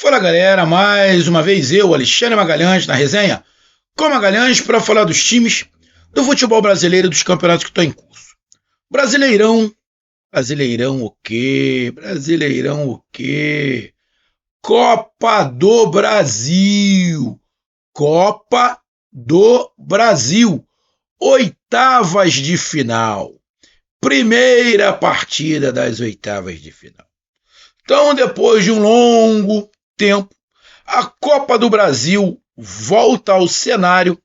Fala galera, mais uma vez eu, Alexandre Magalhães, na resenha com Magalhães para falar dos times do futebol brasileiro e dos campeonatos que estão em curso. Brasileirão o quê? Brasileirão o quê? Copa do Brasil! Copa do Brasil! Oitavas de final. Primeira partida das oitavas de final. Então, depois de um longo tempo, a Copa do Brasil volta ao cenário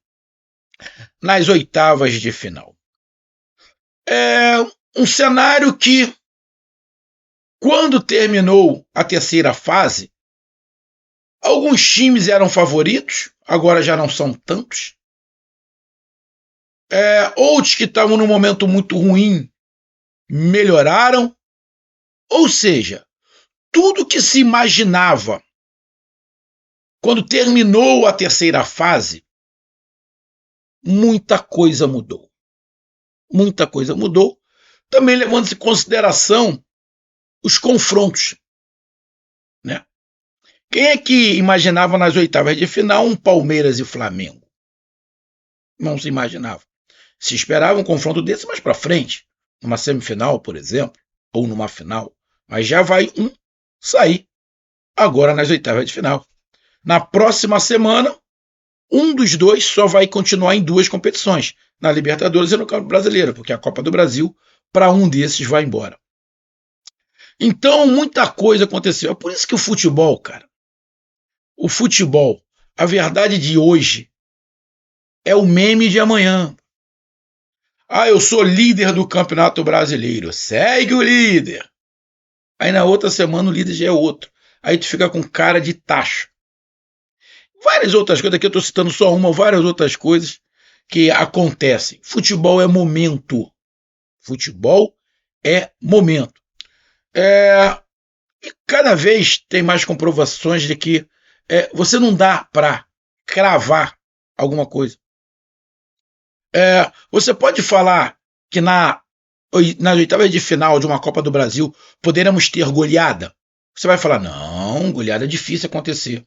nas oitavas de final. É um cenário que, quando terminou a terceira fase, alguns times eram favoritos, agora já não são tantos. Outros que estavam num momento muito ruim melhoraram. Ou seja, tudo que se imaginava quando terminou a terceira fase, muita coisa mudou. Muita coisa mudou, também levando-se em consideração os confrontos, né? Quem é que imaginava nas oitavas de final um Palmeiras e Flamengo? Não se imaginava. Se esperava um confronto desse mais para frente, numa semifinal, por exemplo, ou numa final, mas já vai um sair agora nas oitavas de final. Na próxima semana, um dos dois só vai continuar em duas competições, na Libertadores e no Campeonato Brasileiro, porque a Copa do Brasil, para um desses, vai embora. Então, muita coisa aconteceu. É por isso que o futebol, cara, a verdade de hoje é o meme de amanhã. Eu sou líder do Campeonato Brasileiro. Segue o líder. Aí na outra semana o líder já é outro. Aí tu fica com cara de tacho. Várias outras coisas, aqui eu estou citando só uma, várias outras coisas que acontecem. Futebol é momento. Futebol é momento. E cada vez tem mais comprovações de que você não dá para cravar alguma coisa. Você pode falar que nas oitavas de final de uma Copa do Brasil poderemos ter goleada? Você vai falar, não, goleada é difícil acontecer.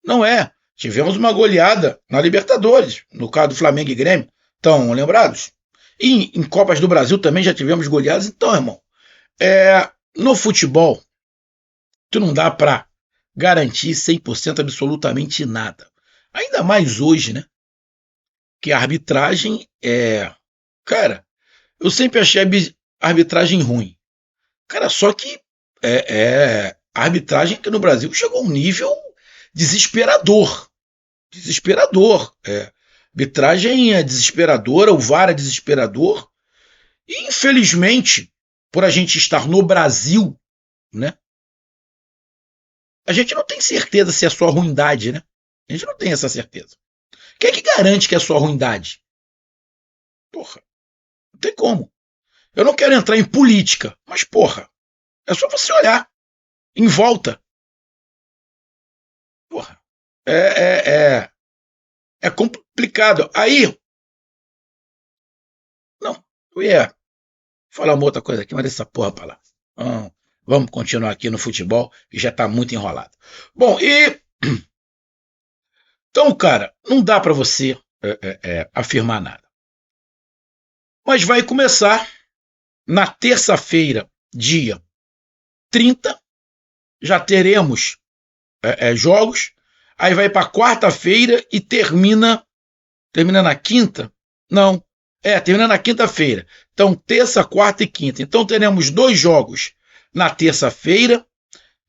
Não é. Tivemos uma goleada na Libertadores, no caso do Flamengo e Grêmio. Estão lembrados? E em Copas do Brasil também já tivemos goleadas. Então, irmão, no futebol, tu não dá para garantir 100% absolutamente nada. Ainda mais hoje, né? Que a arbitragem Cara, eu sempre achei a arbitragem ruim. Cara, só que a arbitragem aqui no Brasil chegou a um nível desesperador. Desesperador. Arbitragem é desesperadora, o VAR é desesperador. E, infelizmente, por a gente estar no Brasil, né? A gente não tem certeza se é só ruindade, né? A gente não tem essa certeza. Quem é que garante que é só ruindade? Porra, não tem como. Eu não quero entrar em política, mas, porra, é só você olhar em volta. Porra, é complicado. Aí, não, eu ia falar uma outra coisa aqui, mas essa porra pra lá. Vamos continuar aqui no futebol, que já tá muito enrolado. Bom, então, cara, não dá pra você afirmar nada. Mas vai começar na terça-feira, dia 30, já teremos jogos, aí vai para quarta-feira e termina na quinta? Não, termina na quinta-feira. Então, terça, quarta e quinta. Então, teremos 2 jogos na terça-feira.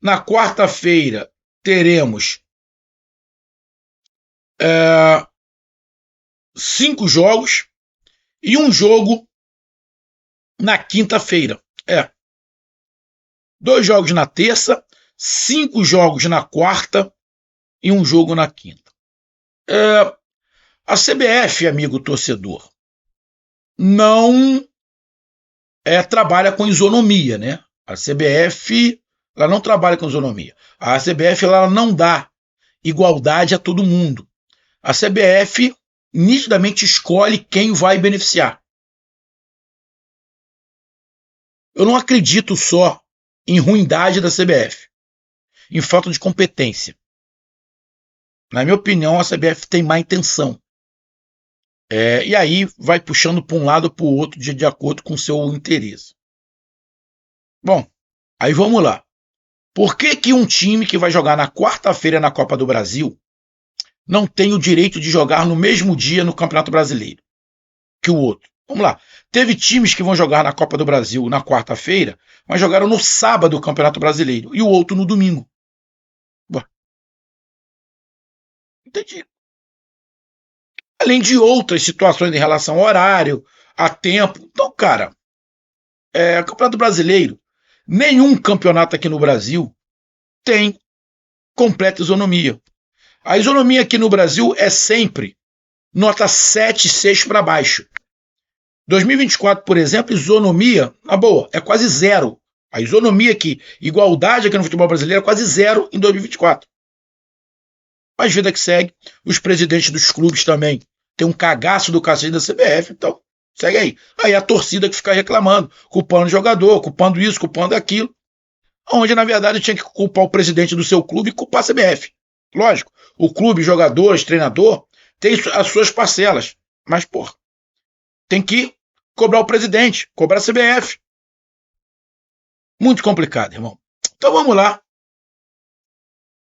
Na quarta-feira, teremos 5 jogos e um jogo na quinta-feira. 2 jogos na terça, 5 jogos na quarta e um jogo na quinta. A CBF, amigo torcedor, não trabalha com isonomia, né? A CBF ela não trabalha com isonomia. A CBF ela não dá igualdade a todo mundo. A CBF nitidamente escolhe quem vai beneficiar. Eu não acredito só em ruindade da CBF. em falta de competência. Na minha opinião, a CBF tem má intenção. E aí vai puxando para um lado ou para o outro de acordo com o seu interesse. Bom, aí vamos lá. Por que um time que vai jogar na quarta-feira na Copa do Brasil não tem o direito de jogar no mesmo dia no Campeonato Brasileiro que o outro? Vamos lá. Teve times que vão jogar na Copa do Brasil na quarta-feira, mas jogaram no sábado o Campeonato Brasileiro e o outro no domingo. Ué. Entendi. Além de outras situações em relação ao horário, a tempo. Então, cara, o Campeonato Brasileiro, nenhum campeonato aqui no Brasil tem completa isonomia. A isonomia aqui no Brasil é sempre nota 7, 6 para baixo. 2024, por exemplo, isonomia, na boa, é quase zero. A isonomia aqui, igualdade aqui no futebol brasileiro é quase zero em 2024. Mas vida que segue, os presidentes dos clubes também têm um cagaço do cacete da CBF, então segue aí. Aí a torcida que fica reclamando, culpando o jogador, culpando isso, culpando aquilo, onde na verdade tinha que culpar o presidente do seu clube e culpar a CBF. Lógico, o clube, jogadores, treinador, tem as suas parcelas, mas, porra, tem que cobrar o presidente, cobrar a CBF. Muito complicado, irmão. Então vamos lá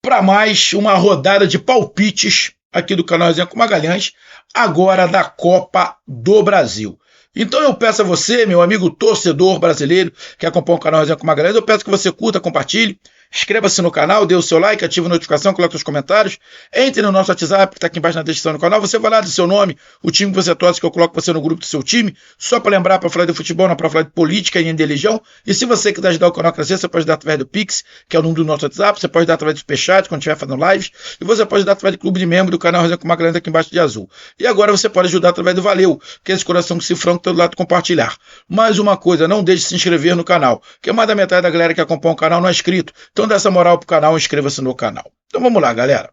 para mais uma rodada de palpites aqui do canal Resenha com Magalhães, agora da Copa do Brasil. Então eu peço a você, meu amigo torcedor brasileiro que acompanha o canal Resenha com Magalhães, eu peço que você curta, compartilhe, inscreva-se no canal, dê o seu like, ative a notificação, coloque os comentários, entre no nosso WhatsApp, que está aqui embaixo na descrição do canal, você vai lá do seu nome, o time que você torce, que eu coloco você no grupo do seu time, só para lembrar, para falar de futebol, não para falar de política e de religião, e se você quiser ajudar o canal a crescer, você pode dar através do Pix, que é o número do nosso WhatsApp, você pode dar através do Superchat, quando estiver fazendo lives, e você pode dar através do clube de membro do canal Resenha com Magalhães, aqui embaixo de azul. E agora você pode ajudar através do Valeu, que é esse coração que se franco todo lado compartilhar. Mais uma coisa, não deixe de se inscrever no canal, que mais da metade da galera que acompanha o canal não é inscrito, então dá essa moral pro canal, inscreva-se no canal. Então vamos lá, galera.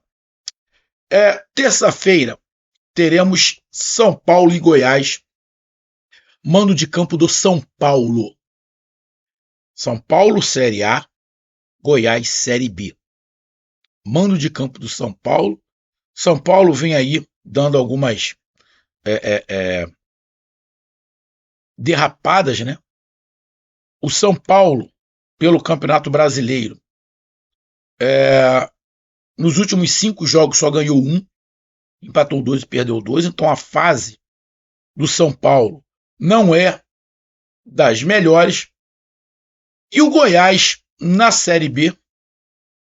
Terça-feira teremos São Paulo e Goiás, mando de campo do São Paulo. São Paulo, Série A, Goiás, Série B. Mando de campo do São Paulo. São Paulo vem aí dando algumas derrapadas, né? O São Paulo, pelo Campeonato Brasileiro, nos últimos 5 jogos só ganhou 1, empatou 2 e perdeu 2, então a fase do São Paulo não é das melhores. E o Goiás, na Série B,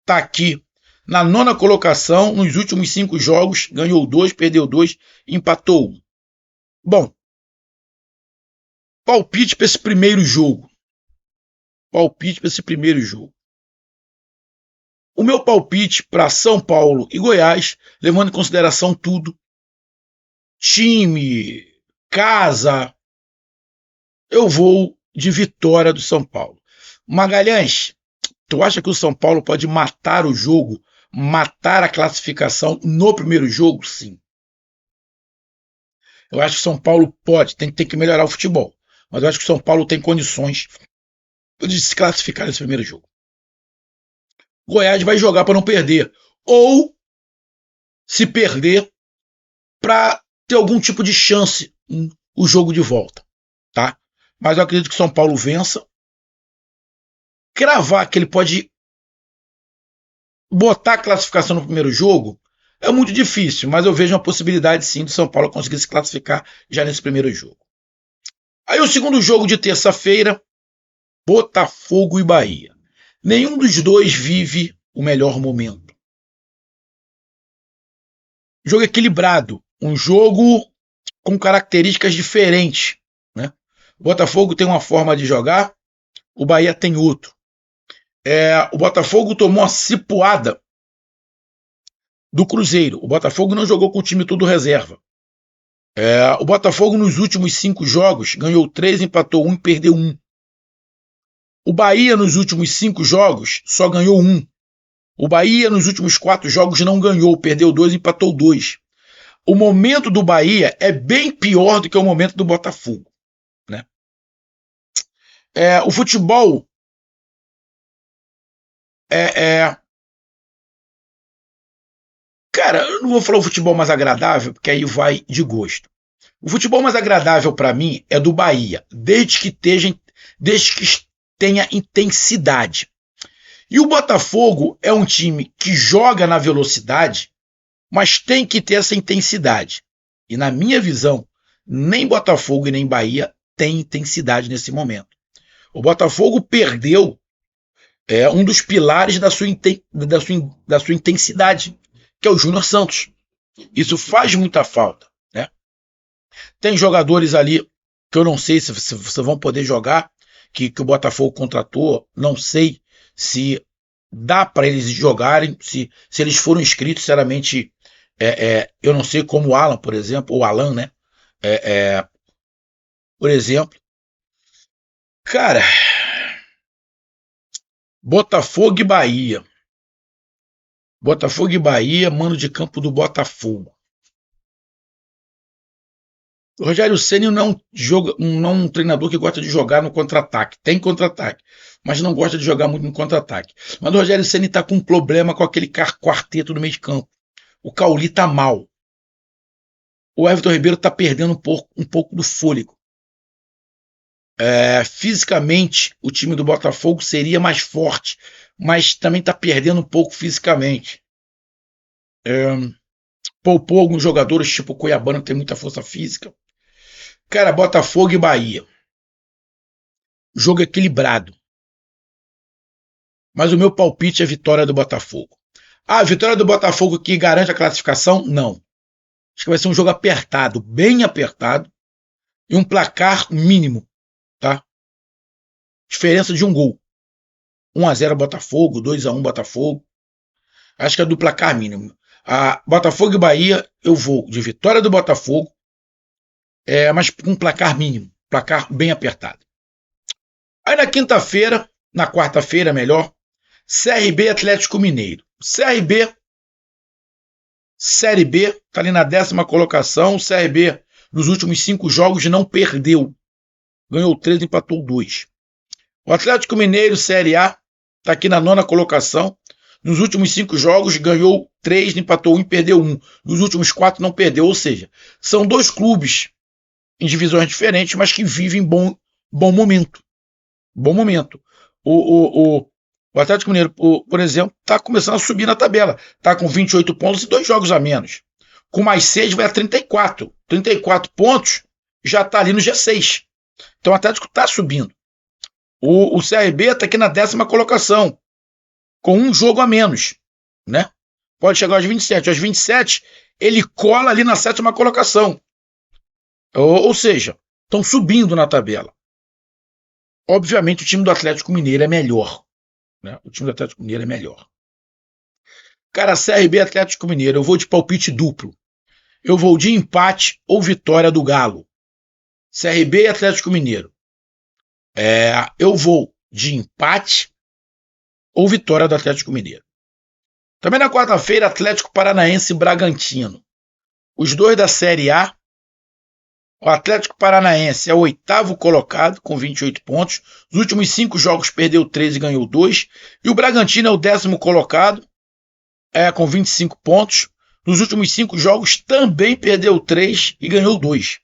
está aqui na 9ª colocação, nos últimos 5 jogos, ganhou 2, perdeu 2, empatou 1. Bom, palpite para esse primeiro jogo. O meu palpite para São Paulo e Goiás, levando em consideração tudo, time, casa, eu vou de vitória do São Paulo. Magalhães, tu acha que o São Paulo pode matar o jogo, matar a classificação no primeiro jogo? Sim. Eu acho que o São Paulo pode, tem que melhorar o futebol, mas eu acho que o São Paulo tem condições de se classificar nesse primeiro jogo. Goiás vai jogar para não perder, ou se perder para ter algum tipo de chance o jogo de volta, tá? Mas eu acredito que o São Paulo vença. Cravar que ele pode botar a classificação no primeiro jogo é muito difícil, mas eu vejo uma possibilidade sim do São Paulo conseguir se classificar já nesse primeiro jogo. Aí o segundo jogo de terça-feira, Botafogo e Bahia. Nenhum dos dois vive o melhor momento. Jogo equilibrado, um jogo com características diferentes, né? O Botafogo tem uma forma de jogar, o Bahia tem outro. O Botafogo tomou uma cipuada do Cruzeiro. O Botafogo não jogou com o time todo reserva. O Botafogo nos últimos 5 jogos ganhou 3, empatou 1 e perdeu 1. O Bahia nos últimos 5 jogos só ganhou 1. O Bahia nos últimos 4 jogos não ganhou, perdeu 2 e empatou 2. O momento do Bahia é bem pior do que o momento do Botafogo, né? O futebol Cara, eu não vou falar o futebol mais agradável, porque aí vai de gosto. O futebol mais agradável para mim é do Bahia, desde que tenha intensidade. E o Botafogo é um time que joga na velocidade, mas tem que ter essa intensidade. E na minha visão, nem Botafogo e nem Bahia têm intensidade nesse momento. O Botafogo perdeu um dos pilares da sua intensidade, que é o Júnior Santos. Isso faz muita falta, né? Tem jogadores ali que eu não sei se vão poder jogar, que o Botafogo contratou, não sei se dá para eles jogarem, se eles foram inscritos, sinceramente, eu não sei como o Alan, por exemplo, ou Alan, né? Por exemplo, cara, Botafogo e Bahia. Botafogo e Bahia, mano de campo do Botafogo. O Rogério Ceni não é um treinador que gosta de jogar no contra-ataque. Tem contra-ataque, mas não gosta de jogar muito no contra-ataque. Mas o Rogério Ceni está com um problema com aquele quarteto no meio de campo. O Cauli tá mal. O Everton Ribeiro está perdendo um pouco do fôlego. Fisicamente, o time do Botafogo seria mais forte, mas também está perdendo um pouco fisicamente. Poupou alguns jogadores, tipo o Cuiabano, que tem muita força física. Cara, Botafogo e Bahia. Jogo equilibrado. Mas o meu palpite é vitória do Botafogo. Ah, a vitória do Botafogo que garante a classificação? Não. Acho que vai ser um jogo apertado, bem apertado, e um placar mínimo, tá? Diferença de um gol. 1-0 Botafogo, 2-1 Botafogo. Acho que é do placar mínimo. A Botafogo e Bahia, eu vou de vitória do Botafogo, mas com um placar mínimo, placar bem apertado. Aí na quinta-feira, na quarta-feira melhor, CRB Atlético Mineiro. CRB, Série B, está ali na 10ª colocação. O CRB, nos últimos 5 jogos, não perdeu. Ganhou 3, empatou 2. O Atlético Mineiro, Série A, está aqui na 9ª colocação. Nos últimos 5 jogos, ganhou 3, empatou 1 e perdeu 1. Nos últimos 4, não perdeu. Ou seja, são 2 clubes em divisões diferentes, mas que vivem bom momento. Bom momento. O Atlético Mineiro, por exemplo, está começando a subir na tabela. Está com 28 pontos e 2 jogos a menos. Com mais 6 vai a 34. 34 pontos, já está ali no G6. Então o Atlético está subindo. O CRB está aqui na 10ª colocação, com 1 jogo a menos, né? Pode chegar aos 27. Aos 27, ele cola ali na 7ª colocação. Ou seja, estão subindo na tabela. Obviamente o time do Atlético Mineiro é melhor. Né? O time do Atlético Mineiro é melhor. Cara, CRB Atlético Mineiro, eu vou de palpite duplo. Eu vou de empate ou vitória do Galo. CRB Atlético Mineiro. Eu vou de empate ou vitória do Atlético Mineiro. Também na quarta-feira, Atlético Paranaense e Bragantino. Os 2 da Série A. O Atlético Paranaense é o 8º colocado, com 28 pontos. Nos últimos 5 jogos perdeu 3 e ganhou 2. E o Bragantino é o 10º colocado, com 25 pontos. Nos últimos 5 jogos também perdeu 3 e ganhou 2.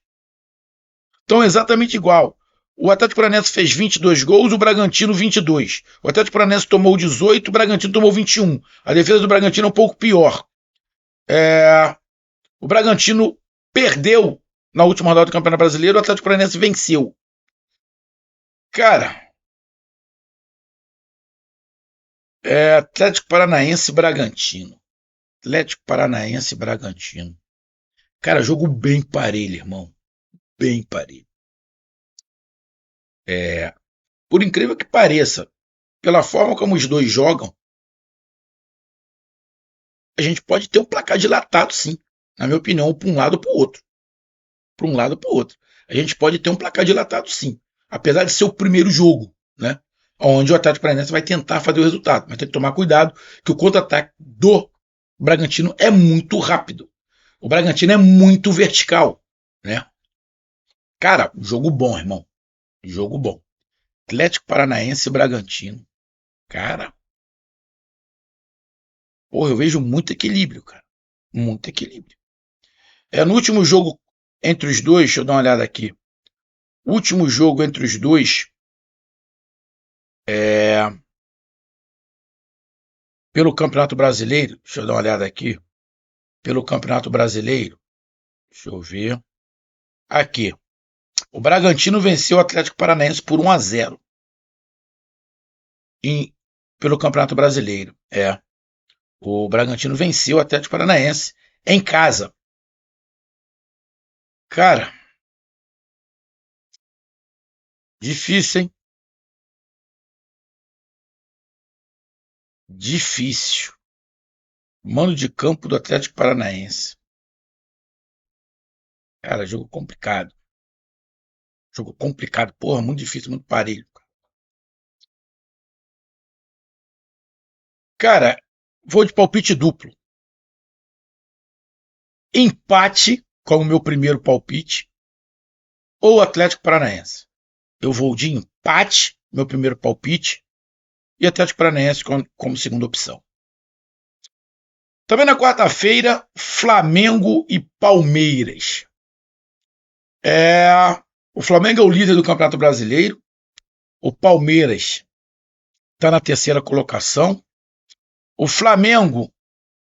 Então é exatamente igual. O Atlético Paranaense fez 22 gols, o Bragantino 22. O Atlético Paranaense tomou 18, o Bragantino tomou 21. A defesa do Bragantino é um pouco pior. O Bragantino perdeu na última rodada do Campeonato Brasileiro, o Atlético Paranaense venceu. Cara, Atlético Paranaense e Bragantino. Atlético Paranaense e Bragantino. Cara, jogo bem parelho, irmão. Bem parelho. Por incrível que pareça, pela forma como os dois jogam, a gente pode ter um placar dilatado, sim. Na minha opinião, para um lado ou para o outro. Para um lado ou para o outro. A gente pode ter um placar dilatado, sim. Apesar de ser o primeiro jogo, né? Onde o Atlético Paranaense vai tentar fazer o resultado. Mas tem que tomar cuidado, que o contra-ataque do Bragantino é muito rápido. O Bragantino é muito vertical, né? Cara, jogo bom, irmão. Jogo bom. Atlético Paranaense e Bragantino. Cara. Porra, eu vejo muito equilíbrio, cara. Muito equilíbrio. No último jogo entre os dois, deixa eu dar uma olhada aqui. O último jogo entre os dois pelo Campeonato Brasileiro, deixa eu dar uma olhada aqui. Pelo Campeonato Brasileiro, deixa eu ver. Aqui. O Bragantino venceu o Atlético Paranaense por 1-0 pelo Campeonato Brasileiro. O Bragantino venceu o Atlético Paranaense em casa. Cara, difícil, hein? Difícil. Mano de campo do Atlético Paranaense. Cara, jogo complicado. Jogo complicado. Porra, muito difícil, muito parelho. Cara, vou de palpite duplo. Empate, como meu primeiro palpite, ou Atlético Paranaense. Eu vou de empate, meu primeiro palpite, e Atlético Paranaense como segunda opção. Também na quarta-feira, Flamengo e Palmeiras. O Flamengo é o líder do Campeonato Brasileiro. O Palmeiras está na terceira colocação. O Flamengo,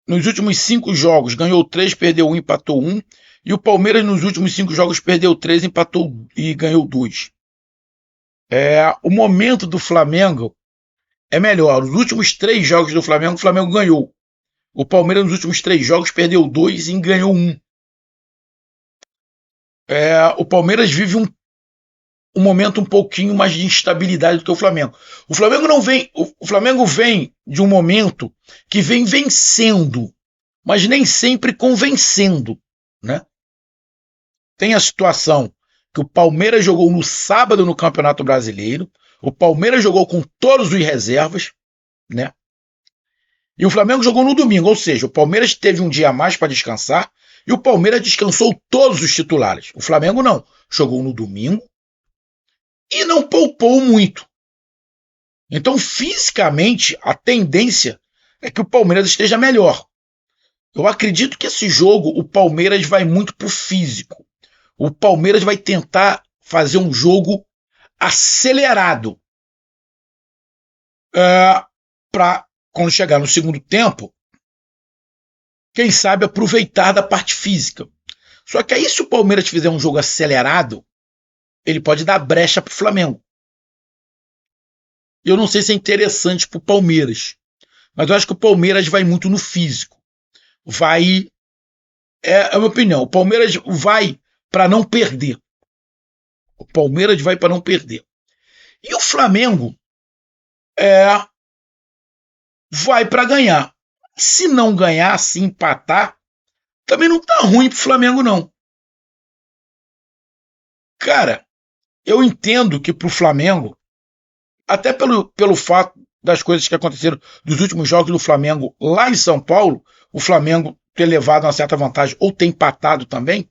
nos últimos 5 jogos, ganhou 3, perdeu 1, empatou 1. E o Palmeiras, nos últimos 5 jogos, perdeu 3, empatou e ganhou 2. O momento do Flamengo é melhor. Os últimos 3 jogos do Flamengo, o Flamengo ganhou. O Palmeiras, nos últimos 3 jogos, perdeu 2 e ganhou 1. O Palmeiras vive um momento um pouquinho mais de instabilidade do que o Flamengo. O Flamengo vem de um momento que vem vencendo, mas nem sempre convencendo, né? Tem a situação que o Palmeiras jogou no sábado no Campeonato Brasileiro, o Palmeiras jogou com todos os reservas, né? E o Flamengo jogou no domingo, ou seja, o Palmeiras teve um dia a mais para descansar e o Palmeiras descansou todos os titulares. O Flamengo não, jogou no domingo e não poupou muito. Então, fisicamente, a tendência é que o Palmeiras esteja melhor. Eu acredito que esse jogo o Palmeiras vai muito pro físico. O Palmeiras vai tentar fazer um jogo acelerado para, quando chegar no segundo tempo, quem sabe aproveitar da parte física. Só que aí, se o Palmeiras fizer um jogo acelerado, ele pode dar brecha para o Flamengo. Eu não sei se é interessante para o Palmeiras, mas eu acho que o Palmeiras vai muito no físico. É a minha opinião, o Palmeiras vai para não perder. O Palmeiras vai para não perder. E o Flamengo vai para ganhar. Se não ganhar, se empatar, também não tá ruim pro Flamengo, não. Cara, eu entendo que pro Flamengo, até pelo fato das coisas que aconteceram dos últimos jogos do Flamengo lá em São Paulo, o Flamengo ter levado uma certa vantagem ou ter empatado também,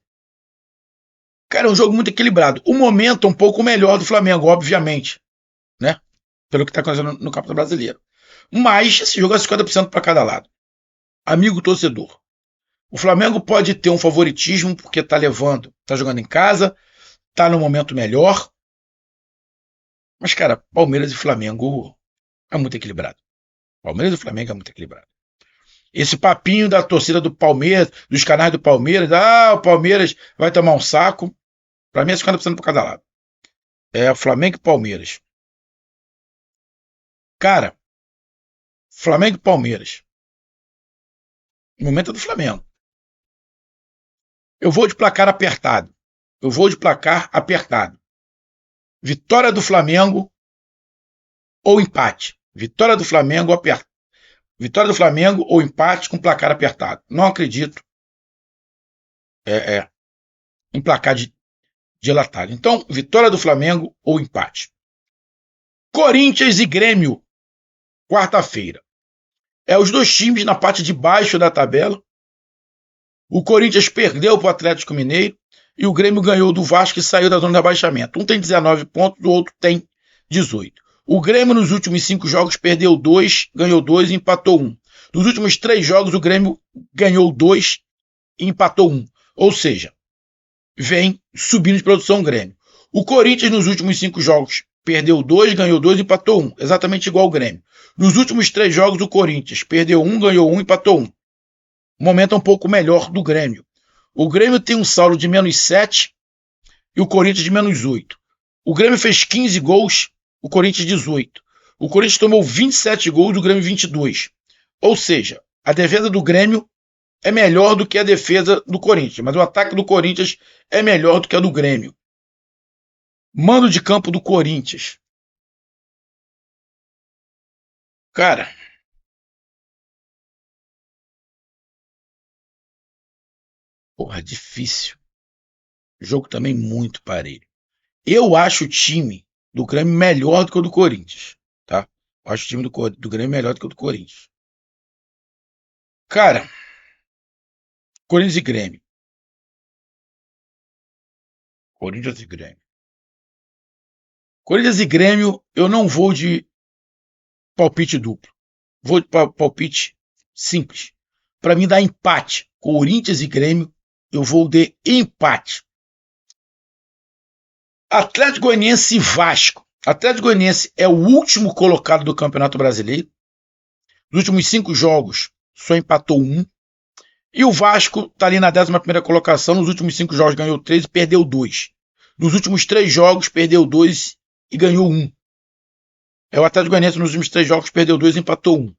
cara, é um jogo muito equilibrado. O momento é um pouco melhor do Flamengo, obviamente, né? Pelo que está acontecendo no Campeonato Brasileiro. Mas esse jogo é 50% para cada lado. Amigo torcedor, o Flamengo pode ter um favoritismo porque está jogando em casa, está no momento melhor. Mas, cara, Palmeiras e Flamengo é muito equilibrado. Palmeiras e Flamengo é muito equilibrado. Esse papinho da torcida do Palmeiras, dos canais do Palmeiras, o Palmeiras vai tomar um saco. Para mim é 50% para cada lado. Flamengo e Palmeiras. Cara, Flamengo e Palmeiras. O momento é do Flamengo. Eu vou de placar apertado. Vitória do Flamengo ou empate. Vitória do Flamengo ou empate com placar apertado. Não acredito em placar dilatado. Então, vitória do Flamengo ou empate. Corinthians e Grêmio, quarta-feira. Os dois times na parte de baixo da tabela. O Corinthians perdeu para o Atlético Mineiro e o Grêmio ganhou do Vasco e saiu da zona de abaixamento. Um tem 19 pontos, o outro tem 18. O Grêmio nos últimos 5 jogos perdeu 2, ganhou 2 e empatou 1. Nos últimos 3 jogos o Grêmio ganhou 2 e empatou 1. Ou seja, vem subindo de produção o Grêmio. O Corinthians nos últimos 5 jogos perdeu 2, ganhou 2 e empatou 1. Exatamente igual ao Grêmio. Nos últimos 3 jogos o Corinthians perdeu 1, ganhou 1 e empatou 1. O momento é um pouco melhor do Grêmio. O Grêmio tem um saldo de menos 7 e o Corinthians de menos 8. O Grêmio fez 15 gols, o Corinthians 18. O Corinthians tomou 27 gols, o Grêmio 22. Ou seja, a defesa do Grêmio é melhor do que a defesa do Corinthians, mas o ataque do Corinthians é melhor do que a do Grêmio. Mando de campo do Corinthians. Cara, porra, difícil. Jogo também muito parelho. Eu acho o time do Grêmio melhor do que o do Corinthians, tá? Eu acho o time do Grêmio melhor do que o do Corinthians. Cara, Corinthians e Grêmio. Corinthians e Grêmio. Corinthians e Grêmio, eu não vou de palpite duplo. Vou de palpite simples. Para mim dá empate. Corinthians e Grêmio, eu vou de empate. Atlético Goianiense e Vasco. Atlético Goianiense é o último colocado do Campeonato Brasileiro. Nos últimos 5 jogos, só empatou 1. E o Vasco está ali na 11ª colocação. Nos últimos 5 jogos ganhou 3 e perdeu 2. Nos últimos 3 jogos perdeu 2 e ganhou 1. O Atlético Goianiense nos últimos 3 jogos perdeu 2 e empatou 1.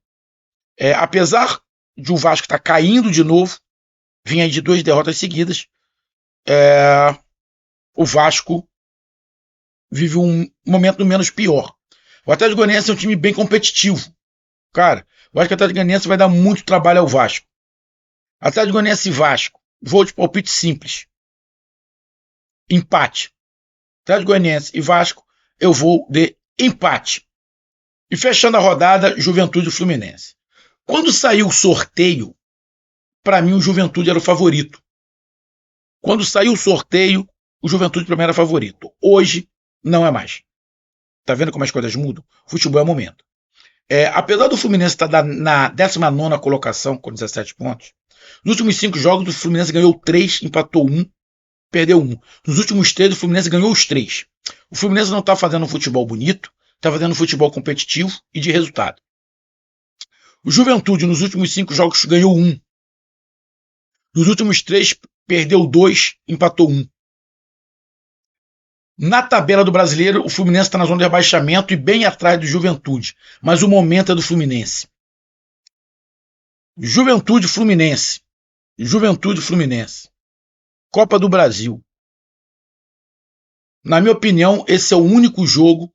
Apesar de o Vasco estar caindo de novo, vinha aí de 2 derrotas seguidas, o Vasco vive um momento menos pior. O Atlético Goianiense é um time bem competitivo. Cara, eu acho que o Atlético Goianiense vai dar muito trabalho ao Vasco. Atlético Goianiense e Vasco, vou de palpite simples. Empate. Atlético Goianiense e Vasco, eu vou de empate. E fechando a rodada, Juventude e Fluminense. Quando saiu o sorteio, para mim o Juventude era o favorito. Quando saiu o sorteio, o Juventude para mim era favorito. Hoje, não é mais. Tá vendo como as coisas mudam? Futebol é momento. Apesar do Fluminense estar na 19ª colocação, com 17 pontos, nos últimos 5 jogos o Fluminense ganhou 3, empatou 1, perdeu 1. Nos últimos 3 o Fluminense ganhou os 3. O Fluminense não está fazendo um futebol bonito, está fazendo um futebol competitivo e de resultado. O Juventude nos últimos 5 jogos ganhou 1. Nos últimos 3 perdeu 2, empatou 1. Na tabela do Brasileiro, o Fluminense está na zona de rebaixamento e bem atrás do Juventude. Mas o momento é do Fluminense. Juventude Fluminense. Juventude Fluminense. Copa do Brasil. Na minha opinião, esse é o único jogo,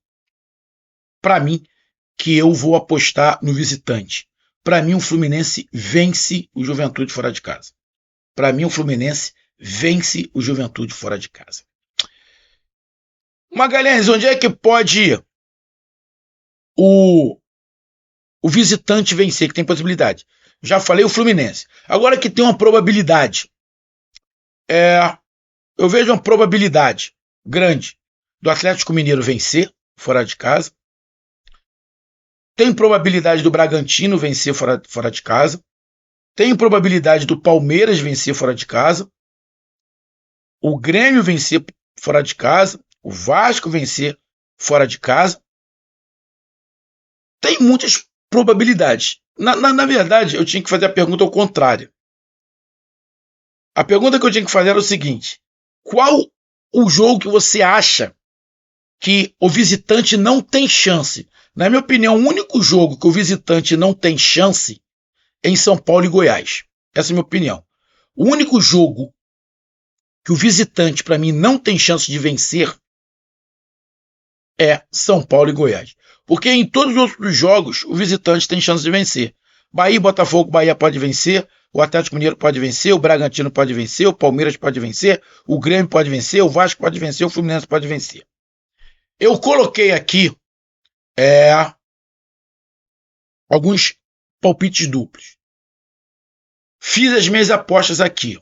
para mim, que eu vou apostar no visitante. Para mim, o Fluminense vence o Juventude fora de casa. Para mim, o Fluminense vence o Juventude fora de casa. Magalhães, onde é que pode o visitante vencer, que tem possibilidade? Já falei o Fluminense. Agora que tem uma probabilidade. Eu vejo uma probabilidade grande do Atlético Mineiro vencer fora de casa. Tem probabilidade do Bragantino vencer fora de casa. Tem probabilidade do Palmeiras vencer fora de casa. O Grêmio vencer fora de casa. O Vasco vencer fora de casa. Tem muitas probabilidades. Na verdade, eu tinha que fazer a pergunta ao contrário. A pergunta que eu tinha que fazer era o seguinte: qual o jogo que você acha que o visitante não tem chance? Na minha opinião, o único jogo que o visitante não tem chance é em São Paulo e Goiás. Essa é a minha opinião. O único jogo que o visitante, para mim, não tem chance de vencer é São Paulo e Goiás. Porque em todos os outros jogos, o visitante tem chance de vencer. Bahia e Botafogo, Bahia pode vencer, o Atlético Mineiro pode vencer, o Bragantino pode vencer, o Palmeiras pode vencer, o Grêmio pode vencer, o Vasco pode vencer, o Fluminense pode vencer. Eu coloquei aqui alguns palpites duplos. Fiz as minhas apostas aqui.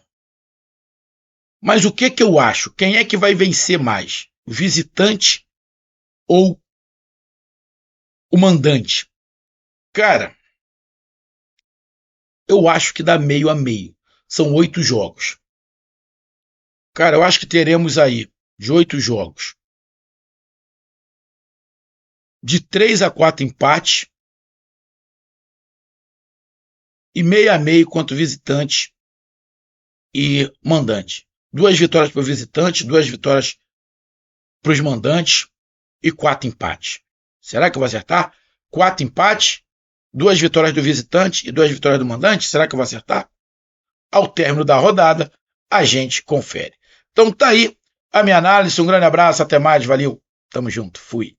Mas o que eu acho? Quem é que vai vencer mais? O visitante ou o mandante? Cara, eu acho que dá meio a meio. são 8 jogos. Cara, eu acho que teremos aí, de 8 jogos, de 3 a 4 empates e meio a meio quanto visitante e mandante. 2 vitórias para o visitante, 2 vitórias para os mandantes e 4 empates. Será que eu vou acertar? 4 empates, 2 vitórias do visitante e 2 vitórias do mandante? Será que eu vou acertar? Ao término da rodada, a gente confere. Então tá aí a minha análise. Um grande abraço, até mais, valeu. Tamo junto, fui.